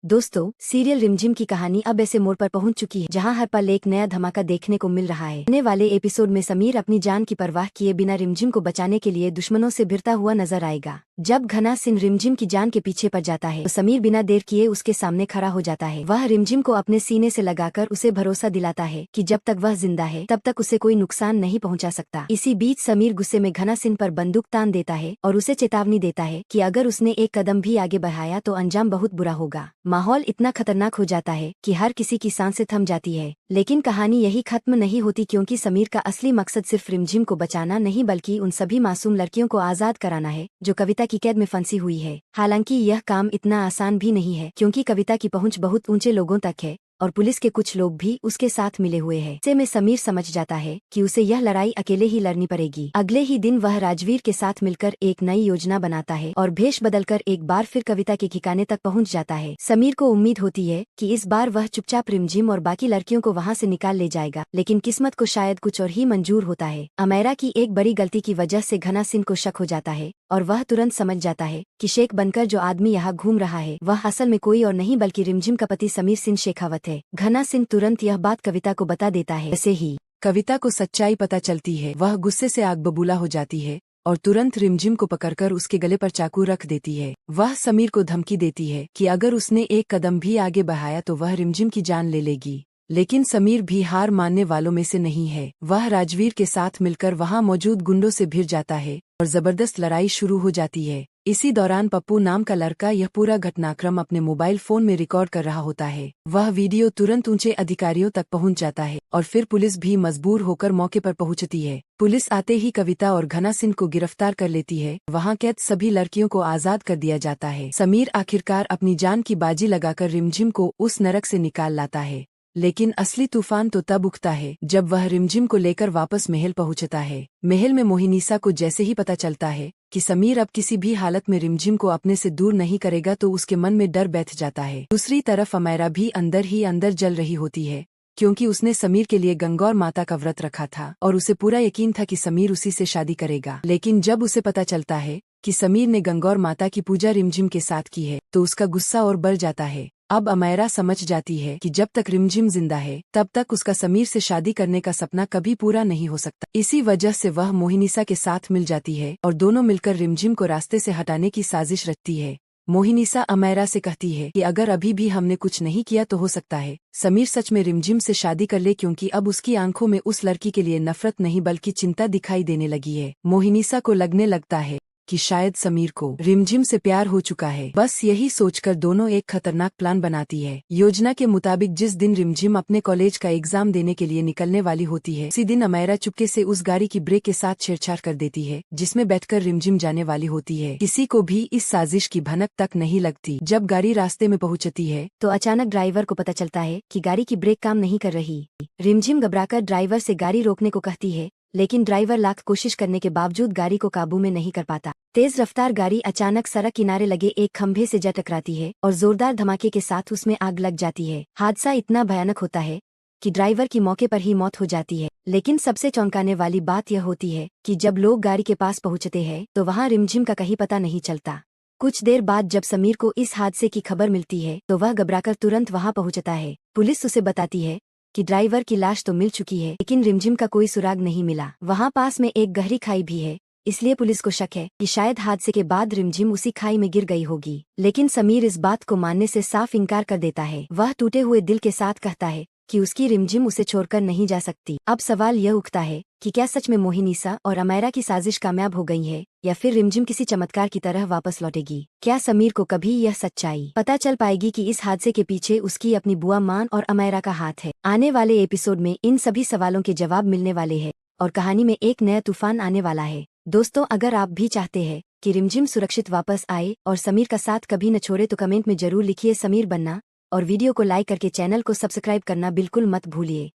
दोस्तों, सीरियल रिमझिम की कहानी अब ऐसे मोड़ पर पहुंच चुकी है जहां हर पल एक नया धमाका देखने को मिल रहा है। आने वाले एपिसोड में समीर अपनी जान की परवाह किए बिना रिमझिम को बचाने के लिए दुश्मनों से भिड़ता हुआ नजर आएगा। जब घना सिंह रिमझिम की जान के पीछे पड़ जाता है तो समीर बिना देर किए उसके सामने खड़ा हो जाता है। वह रिमझिम को अपने सीने से लगाकर उसे भरोसा दिलाता है कि जब तक वह जिंदा है तब तक उसे कोई नुकसान नहीं पहुंचा सकता। इसी बीच समीर गुस्से में घना सिंह पर बंदूक तान देता है और उसे चेतावनी देता है कि अगर उसने एक कदम भी आगे बढ़ाया तो अंजाम बहुत बुरा होगा। माहौल इतना खतरनाक हो जाता है कि हर किसी की सांसें थम जाती है। लेकिन कहानी यही खत्म नहीं होती, क्योंकि समीर का असली मकसद सिर्फ रिमझिम को बचाना नहीं बल्कि उन सभी मासूम लड़कियों को आजाद कराना है जो कविता की कैद में फंसी हुई है। हालांकि यह काम इतना आसान भी नहीं है, क्योंकि कविता की पहुंच बहुत ऊंचे लोगों तक है और पुलिस के कुछ लोग भी उसके साथ मिले हुए हैं। ऐसे में समीर समझ जाता है कि उसे यह लड़ाई अकेले ही लड़नी पड़ेगी। अगले ही दिन वह राजवीर के साथ मिलकर एक नई योजना बनाता है और भेष बदलकर एक बार फिर कविता के ठिकाने तक पहुंच जाता है। समीर को उम्मीद होती है कि इस बार वह चुपचाप रिमझिम और बाकी लड़कियों को वहां से निकाल ले जाएगा, लेकिन किस्मत को शायद कुछ और ही मंजूर होता है। अमेरा की एक बड़ी गलती की वजह से घना सिंह को शक हो जाता है और वह तुरंत समझ जाता है कि शेख बनकर जो आदमी यहाँ घूम रहा है वह असल में कोई और नहीं बल्कि रिमझिम का पति समीर सिंह शेखावत है। घना सिंह तुरंत यह बात कविता को बता देता है। ऐसे ही कविता को सच्चाई पता चलती है, वह गुस्से से आग बबूला हो जाती है और तुरंत रिमझिम को पकड़कर उसके गले पर चाकू रख देती है। वह समीर को धमकी देती है कि अगर उसने एक कदम भी आगे बढ़ाया तो वह रिमझिम की जान ले लेगी। लेकिन समीर भी हार मानने वालों में से नहीं है। वह राजवीर के साथ मिलकर वहां मौजूद गुंडों से भिड़ जाता है और जबरदस्त लड़ाई शुरू हो जाती है। इसी दौरान पप्पू नाम का लड़का यह पूरा घटनाक्रम अपने मोबाइल फोन में रिकॉर्ड कर रहा होता है। वह वीडियो तुरंत ऊंचे अधिकारियों तक पहुंच जाता है और फिर पुलिस भी मजबूर होकर मौके पर पहुंचती है। पुलिस आते ही कविता और घना सिंह को गिरफ्तार कर लेती है। वहां कैद सभी लड़कियों को आजाद कर दिया जाता है। समीर आखिरकार अपनी जान की बाजी लगाकर रिमझिम को उस नरक से निकाल लाता है। लेकिन असली तूफान तो तब उठता है जब वह रिमझिम को लेकर वापस महल पहुंचता है। महल में मोहिनीसा को जैसे ही पता चलता है कि समीर अब किसी भी हालत में रिमझिम को अपने से दूर नहीं करेगा तो उसके मन में डर बैठ जाता है। दूसरी तरफ अमेरा भी अंदर ही अंदर जल रही होती है, क्योंकि उसने समीर के लिए गंगौर माता का व्रत रखा था और उसे पूरा यकीन था कि समीर उसी से शादी करेगा। लेकिन जब उसे पता चलता है कि समीर ने गंगौर माता की पूजा रिमझिम के साथ की है तो उसका गुस्सा और बढ़ जाता है। अब अमेरा समझ जाती है कि जब तक रिमझिम जिंदा है तब तक उसका समीर से शादी करने का सपना कभी पूरा नहीं हो सकता। इसी वजह से वह मोहिनीसा के साथ मिल जाती है और दोनों मिलकर रिमझिम को रास्ते से हटाने की साजिश रचती है। मोहिनीसा अमेरा से कहती है कि अगर अभी भी हमने कुछ नहीं किया तो हो सकता है समीर सच में रिमझिम से शादी कर ले, क्योंकि अब उसकी आंखों में उस लड़की के लिए नफरत नहीं बल्कि चिंता दिखाई देने लगी है। मोहिनीसा को लगने लगता है कि शायद समीर को रिमझिम से प्यार हो चुका है। बस यही सोचकर दोनों एक खतरनाक प्लान बनाती है। योजना के मुताबिक जिस दिन रिमझिम अपने कॉलेज का एग्जाम देने के लिए निकलने वाली होती है उसी दिन अमेरा चुपके से उस गाड़ी की ब्रेक के साथ छेड़छाड़ कर देती है जिसमें बैठकर रिमझिम जाने वाली होती है। किसी को भी इस साजिश की भनक तक नहीं लगती। जब गाड़ी रास्ते में पहुंचती है तो अचानक ड्राइवर को पता चलता है कि गाड़ी की ब्रेक काम नहीं कर रही। रिमझिम घबराकर ड्राइवर से गाड़ी रोकने को कहती है, लेकिन ड्राइवर लाख कोशिश करने के बावजूद गाड़ी को काबू में नहीं कर पाता। तेज रफ्तार गाड़ी अचानक सड़क किनारे लगे एक खंभे से जा टकराती है और जोरदार धमाके के साथ उसमें आग लग जाती है। हादसा इतना भयानक होता है कि ड्राइवर की मौके पर ही मौत हो जाती है। लेकिन सबसे चौंकाने वाली बात यह होती है कि जब लोग गाड़ी के पास पहुंचते हैं तो वहां रिमझिम का कहीं पता नहीं चलता। कुछ देर बाद जब समीर को इस हादसे की खबर मिलती है तो वह घबराकर तुरंत वहां पहुंचता है। पुलिस उसे बताती है कि ड्राइवर की लाश तो मिल चुकी है, लेकिन रिमझिम का कोई सुराग नहीं मिला। वहां पास में एक गहरी खाई भी है, इसलिए पुलिस को शक है कि शायद हादसे के बाद रिमझिम उसी खाई में गिर गई होगी। लेकिन समीर इस बात को मानने से साफ इनकार कर देता है। वह टूटे हुए दिल के साथ कहता है कि उसकी रिमझिम उसे छोड़कर नहीं जा सकती। अब सवाल यह उठता है कि क्या सच में मोहिनीसा और अमेरा की साजिश कामयाब हो गई है या फिर रिमझिम किसी चमत्कार की तरह वापस लौटेगी। क्या समीर को कभी यह सच्चाई पता चल पाएगी कि इस हादसे के पीछे उसकी अपनी बुआ मान और अमेरा का हाथ है। आने वाले एपिसोड में इन सभी सवालों के जवाब मिलने वाले हैं और कहानी में एक नया तूफान आने वाला है। दोस्तों, अगर आप भी चाहते हैं कि रिमझिम सुरक्षित वापस आए और समीर का साथ कभी न छोड़े तो कमेंट में जरूर लिखिए समीर बनना और वीडियो को लाइक करके चैनल को सब्सक्राइब करना बिल्कुल मत भूलिए।